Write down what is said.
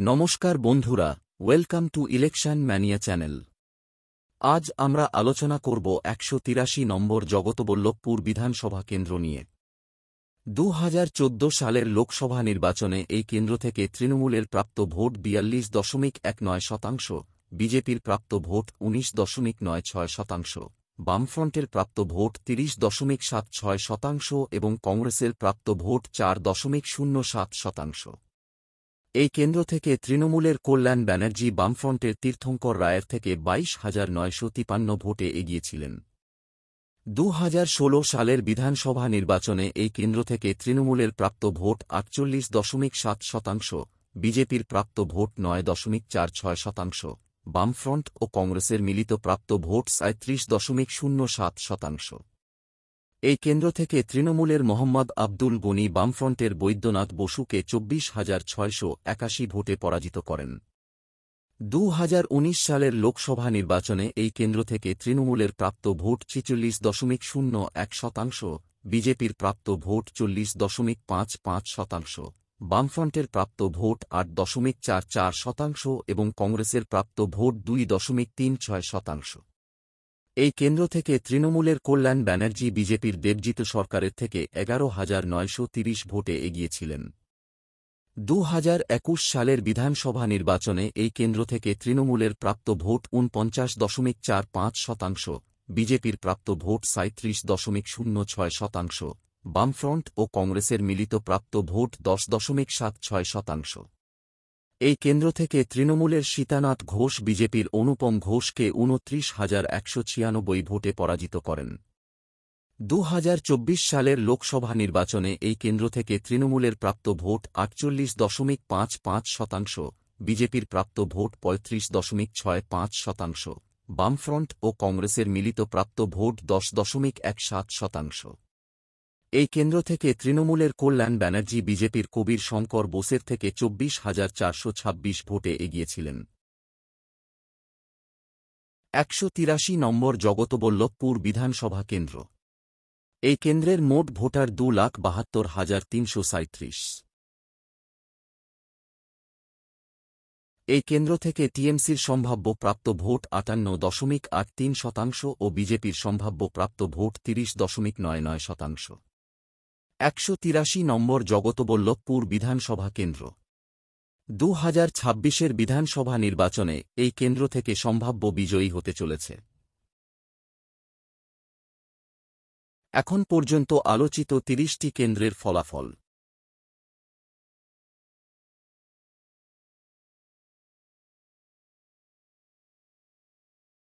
নমস্কার বন্ধুরা, welcome to election mania channel. আজ আমরা আলোচনা করব ১৮৩ নম্বর জগতবল্লভপুর বিধানসভা কেন্দ্র নিয়ে। ২০১৪ সালের লোকসভা নির্বাচনে এই কেন্দ্র থেকে তৃণমূলের প্রাপ্ত ভোট ৪২.১৯%, বিজেপির প্রাপ্ত ভোট ১৯.৯৬%, বামফ্রন্টের প্রাপ্ত ভোট ৩০.৭৬% এবং কংগ্রেসের প্রাপ্ত ভোট ৪.০৭%। এই কেন্দ্র থেকে তৃণমূলের কল্যাণ ব্যানার্জি বামফ্রন্টের তীর্থঙ্কর রায়ের থেকে ২২,৯৫৩ ভোটে এগিয়েছিলেন। ২০১৬ সালের বিধানসভা নির্বাচনে এই কেন্দ্র থেকে তৃণমূলের প্রাপ্ত ভোট ৪৮.৭%, বিজেপির প্রাপ্ত ভোট ৯.৪৬%, বামফ্রন্ট ও কংগ্রেসের মিলিত প্রাপ্ত ভোট ৩৭.০৭%। এই কেন্দ্র থেকে তৃণমূলের মোহাম্মদ আব্দুল গনি বামফ্রন্টের বৈদ্যনাথ বসুকে ২৪,৬৮১ ভোটে পরাজিত করেন। ২০১৯ সালের লোকসভা নির্বাচনে এই কেন্দ্র থেকে তৃণমূলের প্রাপ্ত ভোট ৪৬.০১%, বিজেপির প্রাপ্ত ভোট ৪০.৫৫%, বামফ্রন্টের প্রাপ্ত ভোট ৮.৪৪% এবং কংগ্রেসের প্রাপ্ত ভোট ২.৩৬%। এই কেন্দ্র থেকে তৃণমূলের কল্যাণ ব্যানার্জি বিজেপির দেবজিৎ সরকারের থেকে ১১,৯৩০ ভোটে এগিয়েছিলেন। ২০২১ সালের বিধানসভা নির্বাচনে এই কেন্দ্র থেকে তৃণমূলের প্রাপ্ত ভোট ৪৯.৪৫%, বিজেপির প্রাপ্ত ভোট ৩৭.০৬%, বামফ্রন্ট ও কংগ্রেসের মিলিত প্রাপ্ত ভোট ১০.৭৬%। এই কেন্দ্র থেকে তৃণমূলের সীতানাথ ঘোষ বিজেপির অনুপম ঘোষকে ২৯,১৯৬ ভোটে পরাজিত করেন। ২০২৪ সালের লোকসভা নির্বাচনে এই কেন্দ্র থেকে তৃণমূলের প্রাপ্ত ভোট ৪৮.৫৫%, বিজেপির প্রাপ্ত ভোট ৩৫.৬৫%, বামফ্রন্ট ও কংগ্রেসের মিলিত প্রাপ্ত ভোট ১০.১৭%। এই কেন্দ্র থেকে তৃণমূলের কল্যাণ ব্যানার্জি বিজেপির কবির শঙ্কর বোসের থেকে ২৪,৪২৬ ভোটে এগিয়েছিলেন। ১৮৩ নম্বর জগতবল্লভপুর বিধানসভা কেন্দ্র। এই কেন্দ্রের মোট ভোটার ২,৭২,৩৩৭। এই কেন্দ্র থেকে টিএমসির সম্ভাব্য প্রাপ্ত ভোট ৫৮.৮৩% ও বিজেপির সম্ভাব্য প্রাপ্ত ভোট ৩০.৯৯%। ১৮৩ নম্বর জগতবল্লভপুর বিধানসভা কেন্দ্র। ২০২৬-এর বিধানসভা নির্বাচনে এই কেন্দ্র থেকে সম্ভাব্য বিজয়ী হতে চলেছে। এখন পর্যন্ত আলোচিত ৩০টি কেন্দ্রের ফলাফল।